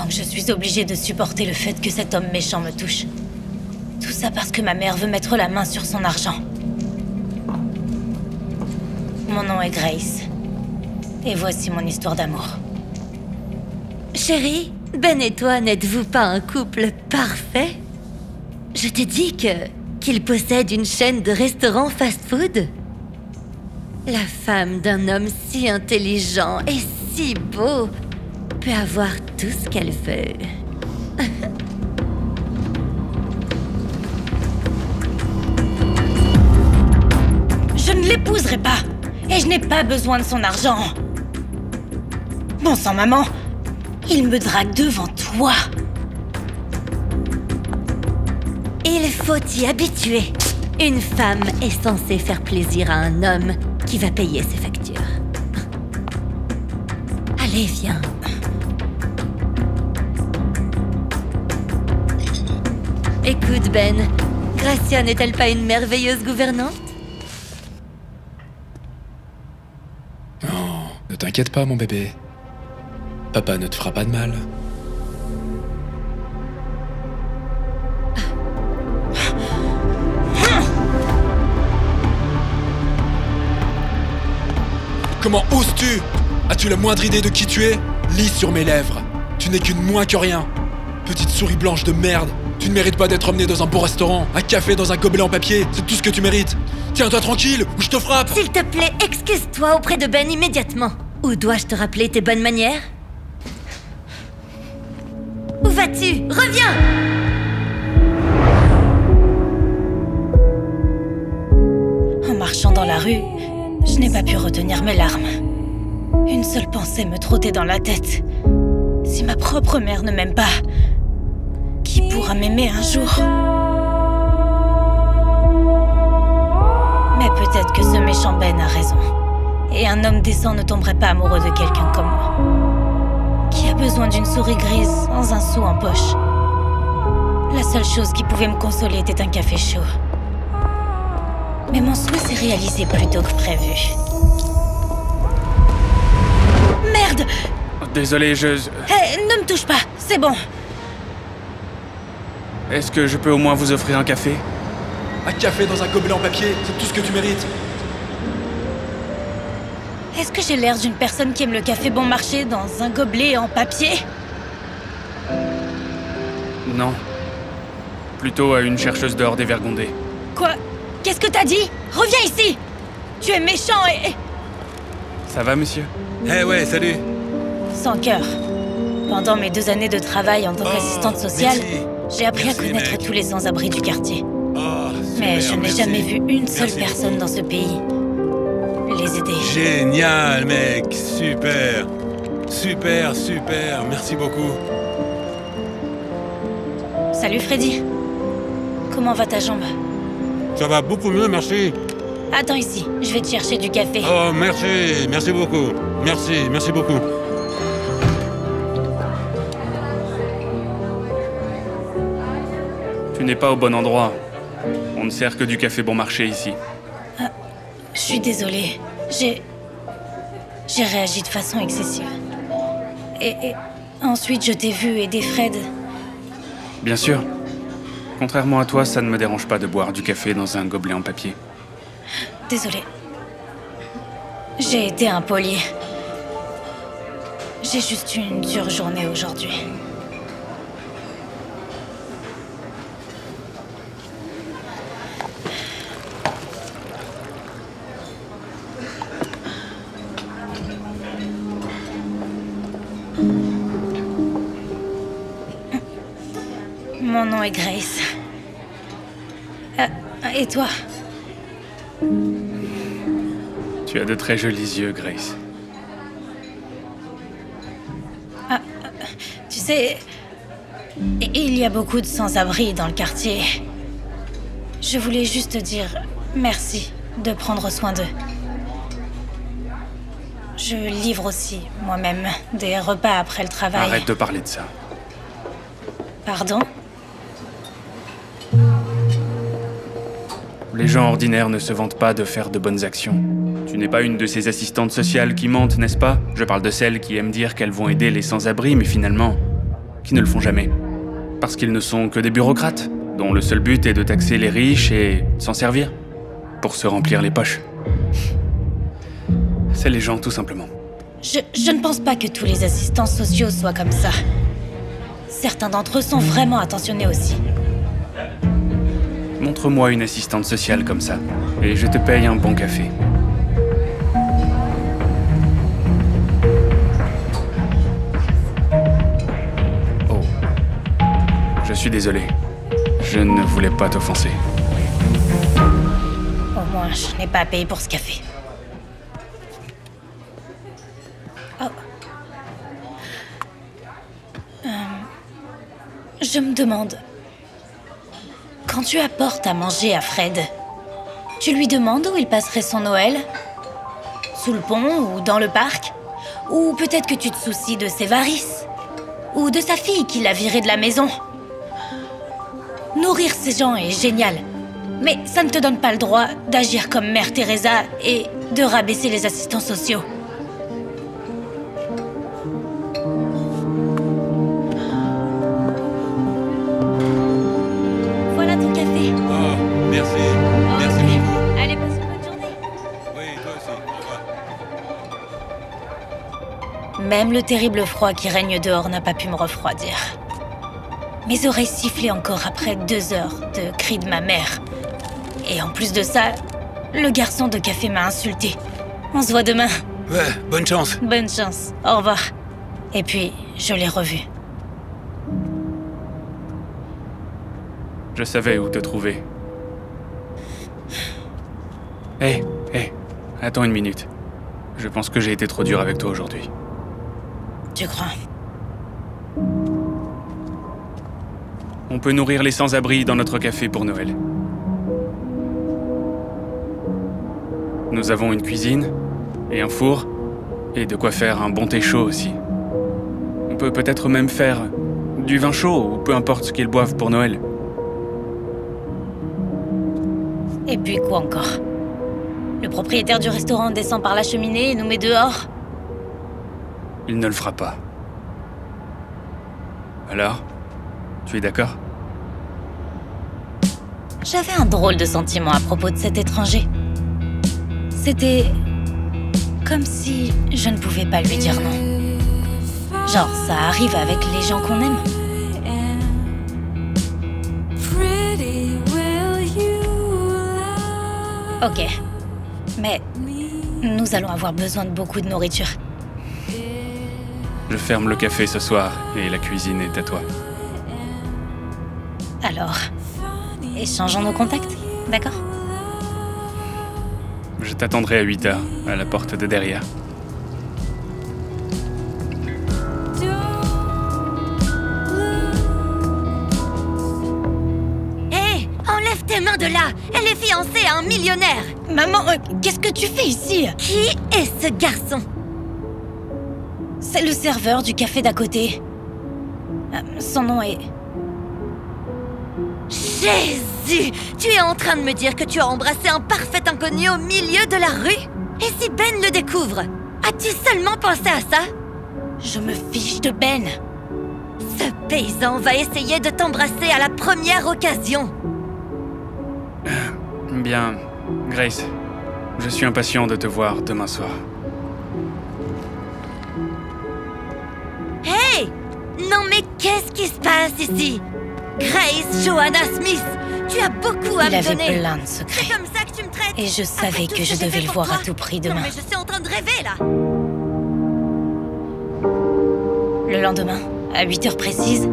Donc je suis obligée de supporter le fait que cet homme méchant me touche. Tout ça parce que ma mère veut mettre la main sur son argent. Mon nom est Grace. Et voici mon histoire d'amour. Chérie, Ben et toi n'êtes-vous pas un couple parfait? Je t'ai dit qu'il possède une chaîne de restaurants fast-food. La femme d'un homme si intelligent et si beau peut avoir tout ce qu'elle veut. Je ne l'épouserai pas. Et je n'ai pas besoin de son argent. Bon sang, maman. Il me drague devant toi. Il faut y habituer. Une femme est censée faire plaisir à un homme qui va payer ses factures. Allez, viens. Écoute, Ben, Gracia n'est-elle pas une merveilleuse gouvernante? Non, ne t'inquiète pas, mon bébé. Papa ne te fera pas de mal. Comment oses-tu? As-tu la moindre idée de qui tu es? Lis sur mes lèvres. Tu n'es qu'une moins que rien. Petite souris blanche de merde. Tu ne mérites pas d'être emmenée dans un beau restaurant. Un café dans un gobelet en papier. C'est tout ce que tu mérites. Tiens-toi tranquille ou je te frappe. S'il te plaît, excuse-toi auprès de Ben immédiatement. Ou dois-je te rappeler tes bonnes manières? Où vas-tu? Reviens! En marchant dans la rue, je n'ai pas pu retenir mes larmes. Une seule pensée me trottait dans la tête. Si ma propre mère ne m'aime pas, qui pourra m'aimer un jour? Mais peut-être que ce méchant Ben a raison. Et un homme décent ne tomberait pas amoureux de quelqu'un comme moi. Qui a besoin d'une souris grise sans un sou en poche. La seule chose qui pouvait me consoler était un café chaud. Mais mon souhait s'est réalisé plus tôt que prévu. Merde! Désolé, Hé, ne me touche pas, c'est bon. Est-ce que je peux au moins vous offrir un café? Un café dans un gobelet en papier, c'est tout ce que tu mérites. Est-ce que j'ai l'air d'une personne qui aime le café bon marché dans un gobelet en papier? Non. Plutôt à une chercheuse d'or dévergondée. Quoi? Qu'est-ce que t'as dit? Reviens ici! Tu es méchant et... Ça va, monsieur? Eh ouais, salut. Sans cœur. Pendant mes 2 années de travail en tant qu'assistante sociale, j'ai appris Merci, à connaître mec. tous les sans-abri du quartier. Oh, Mais super, je n'ai merci. jamais vu une seule Merci personne dans ce pays les aider. Génial, mec. Super. Super, super. Merci beaucoup. Salut Freddy. Comment va ta jambe? Ça va beaucoup mieux, merci. Attends ici, je vais te chercher du café. Oh, merci. Merci beaucoup. Merci beaucoup. Tu n'es pas au bon endroit. On ne sert que du café bon marché ici. Je suis désolée. J'ai réagi de façon excessive. Et ensuite, je t'ai vu aider Fred. Bien sûr. Contrairement à toi, ça ne me dérange pas de boire du café dans un gobelet en papier. Désolée. J'ai été impolie. J'ai juste eu une dure journée aujourd'hui. Mon nom est Grace. Et toi? Tu as de très jolis yeux, Grace. Tu sais, il y a beaucoup de sans-abri dans le quartier. Je voulais juste te dire merci de prendre soin d'eux. Je livre aussi, moi-même, des repas après le travail. Arrête de parler de ça. Pardon? Les gens ordinaires ne se vantent pas de faire de bonnes actions. Tu n'es pas une de ces assistantes sociales qui mentent, n'est-ce pas? Je parle de celles qui aiment dire qu'elles vont aider les sans-abri, mais finalement, qui ne le font jamais. Parce qu'ils ne sont que des bureaucrates, dont le seul but est de taxer les riches et s'en servir, pour se remplir les poches. C'est les gens, tout simplement. Je ne pense pas que tous les assistants sociaux soient comme ça. Certains d'entre eux sont vraiment attentionnés aussi. Montre-moi une assistante sociale comme ça, et je te paye un bon café. Oh. Je suis désolé. Je ne voulais pas t'offenser. Au moins, je n'ai pas à payer pour ce café. Oh. Je me demande... Quand tu apportes à manger à Fred, tu lui demandes où il passerait son Noël? Sous le pont ou dans le parc? Ou peut-être que tu te soucies de ses varices? Ou de sa fille qui l'a viré de la maison? Nourrir ces gens est génial. Mais ça ne te donne pas le droit d'agir comme Mère Teresa et de rabaisser les assistants sociaux. Voilà ton café. Oh, merci. Merci Ok. beaucoup. Allez, passe une bonne journée. Oui, toi aussi. Au revoir. Même le terrible froid qui règne dehors n'a pas pu me refroidir. Mes oreilles sifflaient encore après 2 heures de cris de ma mère. Et en plus de ça, le garçon de café m'a insulté. On se voit demain. Ouais, bonne chance. Bonne chance. Au revoir. Et puis, je l'ai revu. Je savais où te trouver. Hé, attends une minute. Je pense que j'ai été trop dur avec toi aujourd'hui. Tu crois? On peut nourrir les sans-abri dans notre café pour Noël. Nous avons une cuisine, et un four, et de quoi faire un bon thé chaud aussi. On peut peut-être même faire du vin chaud, ou peu importe ce qu'ils boivent pour Noël. Et puis quoi encore? Le propriétaire du restaurant descend par la cheminée et nous met dehors? Il ne le fera pas. Alors, tu es d'accord? J'avais un drôle de sentiment à propos de cet étranger. C'était... comme si je ne pouvais pas lui dire non. Genre, ça arrive avec les gens qu'on aime. Ok. Mais nous allons avoir besoin de beaucoup de nourriture. Je ferme le café ce soir, et la cuisine est à toi. Alors, échangeons nos contacts, d'accord? Je t'attendrai à 8 heures, à la porte de derrière. Hé, enlève tes mains de là. Elle est fiancée à un millionnaire. Maman, qu'est-ce que tu fais ici? Qui est ce garçon? C'est le serveur du café d'à côté. Son nom est... Jésus! Tu es en train de me dire que tu as embrassé un parfait inconnu au milieu de la rue? Et si Ben le découvre? As-tu seulement pensé à ça? Je me fiche de Ben. Ce paysan va essayer de t'embrasser à la première occasion. Bien, Grace, je suis impatient de te voir demain soir. Hey! Non mais qu'est-ce qui se passe ici? Grace Johanna Smith, tu as beaucoup à Il me avait donner. plein de secrets. C'est comme ça que tu me traites? Et je savais Après tout que ce je j'ai devais fait le pour voir toi? à tout prix Non demain. mais je suis en train de rêver là. Le lendemain, à 8 heures précises,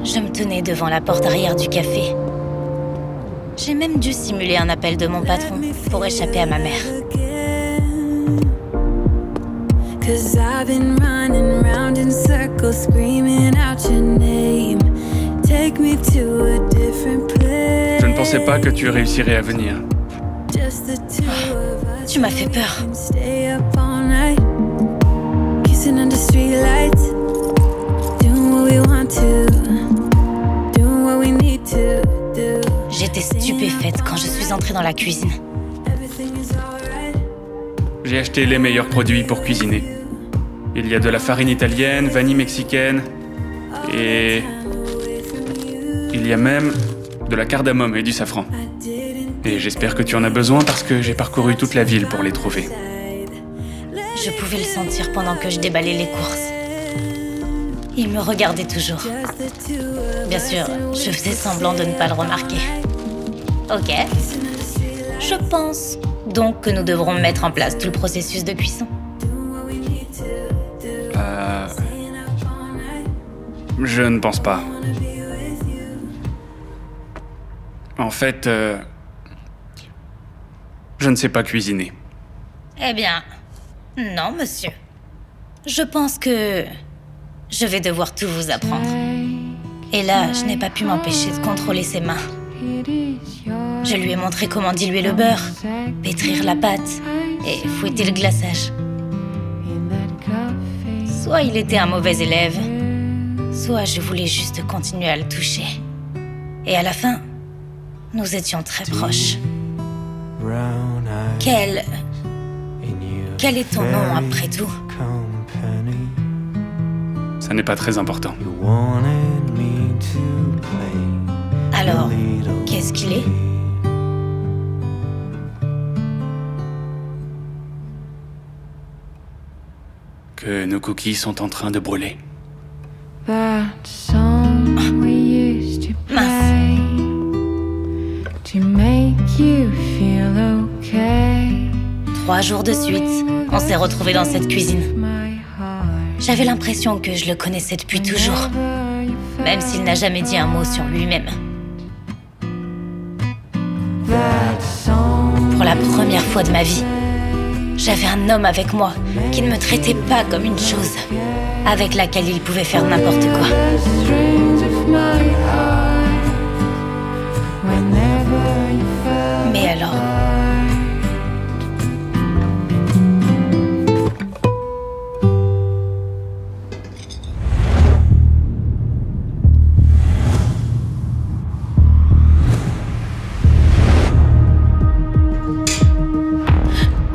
je me tenais devant la porte arrière du café. J'ai même dû simuler un appel de mon patron pour échapper à ma mère. 'Cause I've been running round in circles, screaming out your name. Take me to a different place. Je ne pensais pas que tu réussirais à venir. Just the two of us. Tu m'as fait peur. Can stay up all night, kissing under streetlights, doing what we want to, doing what we need to do. J'étais stupéfaite quand je suis entrée dans la cuisine. Everything is alright. J'ai acheté les meilleurs produits pour cuisiner. Il y a de la farine italienne, vanille mexicaine, Et il y a même de la cardamome et du safran. Et j'espère que tu en as besoin parce que j'ai parcouru toute la ville pour les trouver. Je pouvais le sentir pendant que je déballais les courses. Il me regardait toujours. Bien sûr, je faisais semblant de ne pas le remarquer. Ok. Je pense donc que nous devrons mettre en place tout le processus de cuisson. Je ne pense pas. En fait, je ne sais pas cuisiner. Eh bien, non, monsieur. Je pense que je vais devoir tout vous apprendre. Et là, je n'ai pas pu m'empêcher de contrôler ses mains. Je lui ai montré comment diluer le beurre, pétrir la pâte et fouetter le glaçage. Soit il était un mauvais élève, soit je voulais juste continuer à le toucher. Et à la fin, nous étions très proches. Quel est ton nom après tout? Ça n'est pas très important. Alors, qu'est-ce qu'il est? Que nos cookies sont en train de brûler. Mince. 3 jours de suite, on s'est retrouvés dans cette cuisine. J'avais l'impression que je le connaissais depuis toujours, même s'il n'a jamais dit un mot sur lui-même. Pour la première fois de ma vie, j'avais un homme avec moi qui ne me traitait pas comme une chose, avec laquelle il pouvait faire n'importe quoi. Mais alors...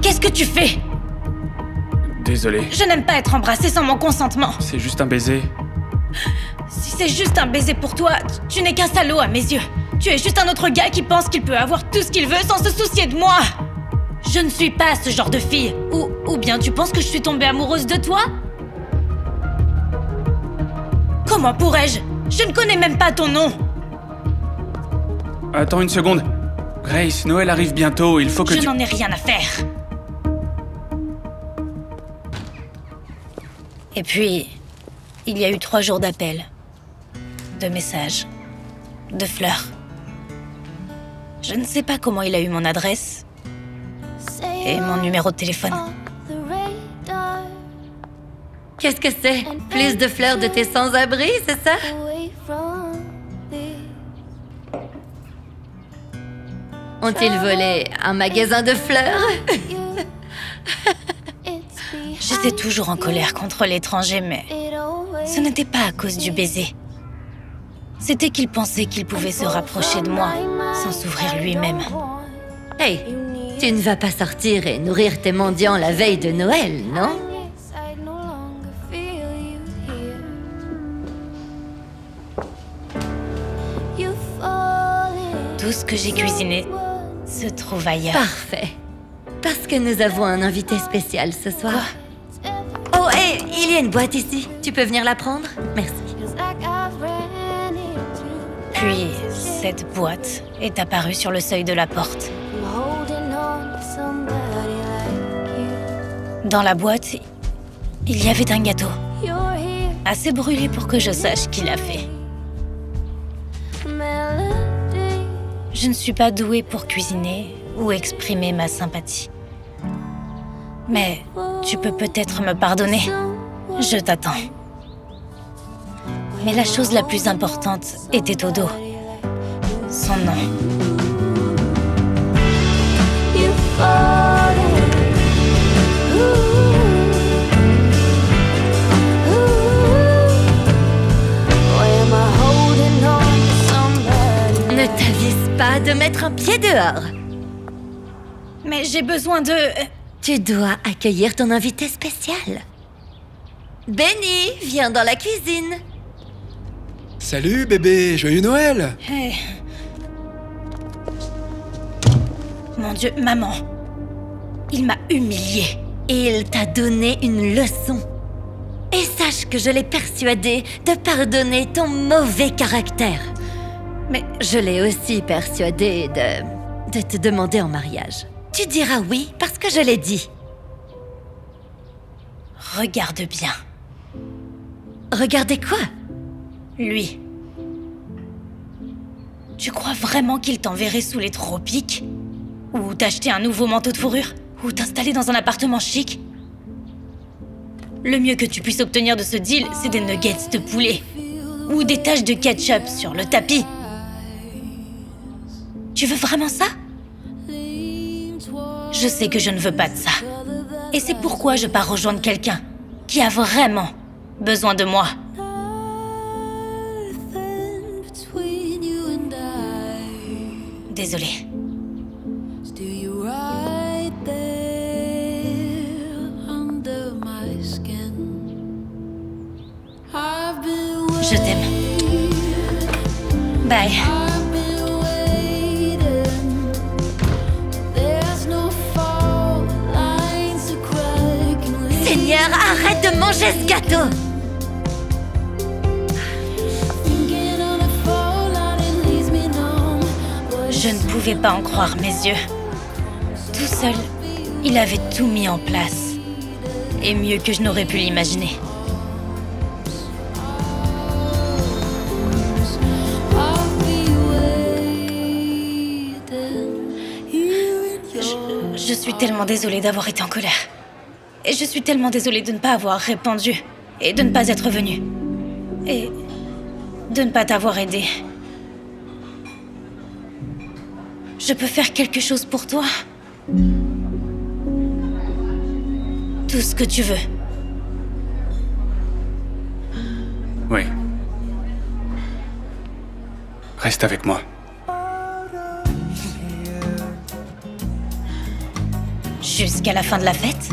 Qu'est-ce que tu fais? Désolé. Je n'aime pas être embrassée sans mon consentement. C'est juste un baiser. Si c'est juste un baiser pour toi, tu n'es qu'un salaud à mes yeux. Tu es juste un autre gars qui pense qu'il peut avoir tout ce qu'il veut sans se soucier de moi. Je ne suis pas ce genre de fille. Ou bien tu penses que je suis tombée amoureuse de toi? Comment pourrais-je? Je ne connais même pas ton nom. Attends une seconde. Grace, Noël arrive bientôt, il faut que Je n'en ai rien à faire. Et puis, il y a eu 3 jours d'appels, de messages, de fleurs. Je ne sais pas comment il a eu mon adresse et mon numéro de téléphone. Qu'est-ce que c'est? Plus de fleurs de tes sans-abri, c'est ça? Ont-ils volé un magasin de fleurs? J'étais toujours en colère contre l'étranger, mais ce n'était pas à cause du baiser. C'était qu'il pensait qu'il pouvait se rapprocher de moi sans s'ouvrir lui-même. Hey, tu ne vas pas sortir et nourrir tes mendiants la veille de Noël, non? Tout ce que j'ai cuisiné se trouve ailleurs. Parfait. Parce que nous avons un invité spécial ce soir. Oh, hé, il y a une boîte ici. Tu peux venir la prendre? Merci. Puis, cette boîte est apparue sur le seuil de la porte. Dans la boîte, il y avait un gâteau. Assez brûlé pour que je sache qui l'a fait. Je ne suis pas douée pour cuisiner ou exprimer ma sympathie. Mais tu peux peut-être me pardonner. Je t'attends. Mais la chose la plus importante était au dos. Son nom. Ne t'avise pas de mettre un pied dehors. Mais j'ai besoin de... Tu dois accueillir ton invité spécial. Benny, viens dans la cuisine. Salut bébé, joyeux Noël! Hey. Mon Dieu, maman. Il m'a humiliée. Et il t'a donné une leçon. Et sache que je l'ai persuadé de pardonner ton mauvais caractère. Mais Je l'ai aussi persuadé de te demander en mariage. Tu diras oui parce que je l'ai dit. regarde bien. Regardez quoi? Lui. Tu crois vraiment qu'il t'enverrait sous les tropiques? Ou t'acheter un nouveau manteau de fourrure? Ou t'installer dans un appartement chic? Le mieux que tu puisses obtenir de ce deal, c'est des nuggets de poulet. Ou des taches de ketchup sur le tapis. Tu veux vraiment ça? Je sais que je ne veux pas de ça. Et c'est pourquoi je pars rejoindre quelqu'un qui a vraiment besoin de moi. Désolée. Je t'aime. Bye. Seigneur, arrête de manger ce gâteau! Je ne pouvais pas en croire mes yeux. Tout seul, il avait tout mis en place. Et mieux que je n'aurais pu l'imaginer. Je suis tellement désolée d'avoir été en colère. Et je suis tellement désolée de ne pas avoir répondu. Et de ne pas être venue. Et de ne pas t'avoir aidé. Je peux faire quelque chose pour toi? Tout ce que tu veux. Oui. Reste avec moi. Jusqu'à la fin de la fête?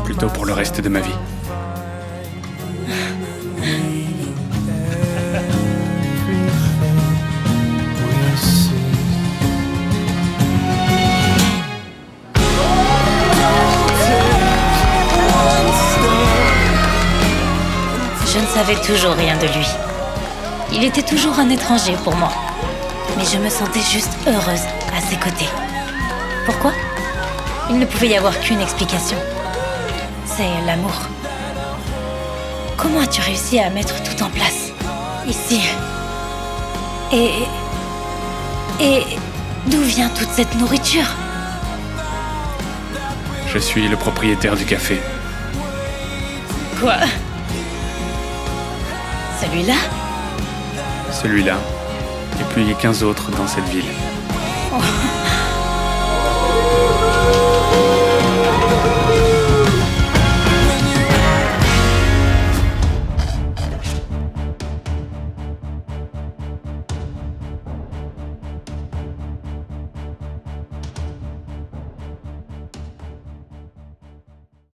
Plutôt pour le reste de ma vie. Je ne savais toujours rien de lui. Il était toujours un étranger pour moi. Mais je me sentais juste heureuse à ses côtés. Pourquoi? Il ne pouvait y avoir qu'une explication. C'est l'amour. Comment as-tu réussi à mettre tout en place? Ici. Et d'où vient toute cette nourriture? Je suis le propriétaire du café. Quoi? Celui-là? Celui-là. Et puis 15 autres dans cette ville. Oh.